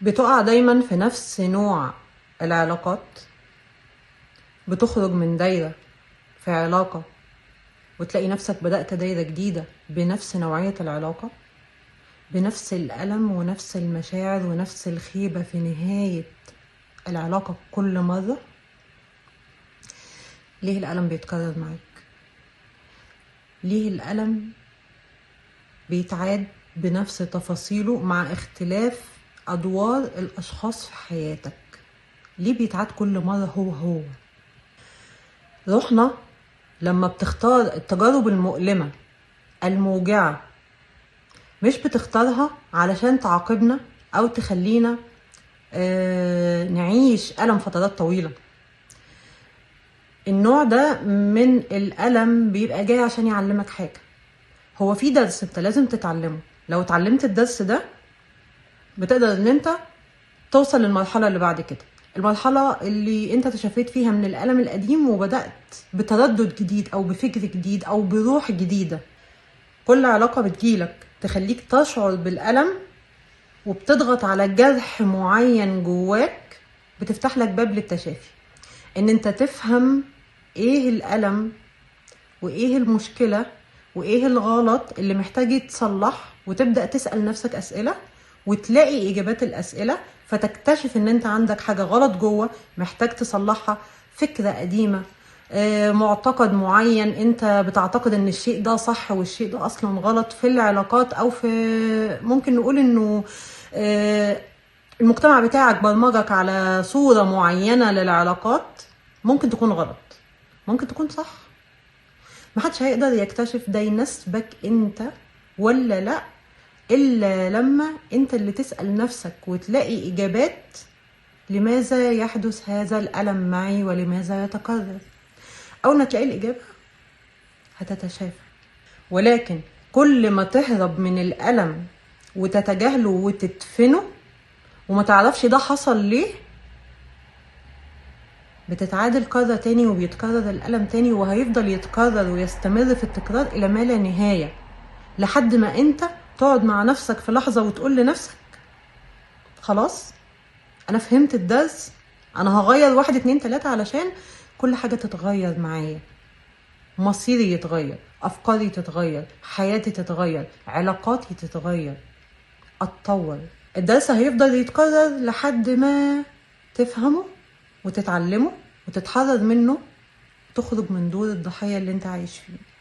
بتقع دايما في نفس نوع العلاقات، بتخرج من دايرة في علاقة وتلاقي نفسك بدأت دايرة جديدة بنفس نوعية العلاقة، بنفس الألم ونفس المشاعر ونفس الخيبة في نهاية العلاقة كل مرة. ليه الألم بيتكرر معاك؟ ليه الألم بيتعاد بنفس تفاصيله مع اختلاف أدوار الأشخاص في حياتك؟ ليه بيتعاد كل مرة هو؟ روحنا لما بتختار التجارب المؤلمة الموجعة مش بتختارها علشان تعاقبنا أو تخلينا نعيش ألم فترات طويلة. النوع ده من الألم بيبقى جاي عشان يعلمك حاجة. هو في درس انت لازم تتعلمه، لو اتعلمت الدرس ده بتقدر ان انت توصل للمرحلة اللي بعد كده، المرحلة اللي انت تشافيت فيها من الألم القديم وبدأت بتردد جديد او بفكر جديد او بروح جديدة. كل علاقة بتجيلك تخليك تشعر بالألم وبتضغط على جرح معين جواك، بتفتح لك باب للتشافي، ان انت تفهم ايه الألم وايه المشكلة وايه الغلط اللي محتاج يتصلح، وتبدأ تسأل نفسك أسئلة وتلاقي إجابات الأسئلة، فتكتشف ان انت عندك حاجة غلط جوه محتاج تصلحها، فكرة قديمة، معتقد معين انت بتعتقد ان الشيء ده صح والشيء ده اصلا غلط في العلاقات، او في ممكن نقول انه المجتمع بتاعك برمجك على صورة معينة للعلاقات، ممكن تكون غلط ممكن تكون صح. محدش هيقدر يكتشف ده يناسبك انت ولا لا الا لما انت اللي تسأل نفسك وتلاقي اجابات لماذا يحدث هذا الألم معي ولماذا يتكرر. اول ما تلاقي الاجابة هتتشافى. ولكن كل ما تهرب من الألم وتتجاهله وتدفنه وما تعرفش ده حصل ليه، بتتعاد الكرة تاني وبيتكرر الألم تاني، وهيفضل يتكرر ويستمر في التكرار إلى ما لا نهاية، لحد ما انت تقعد مع نفسك في لحظة وتقول لنفسك خلاص أنا فهمت الدرس، أنا هغير 1 2 3 علشان كل حاجة تتغير معايا، مصيري يتغير، أفكاري تتغير، حياتي تتغير، علاقاتي تتغير، أتطور. الدرس هيفضل يتكرر لحد ما تفهمه وتتعلمه وتتحرر منه، تخرج من دور الضحية اللي انت عايش فيه.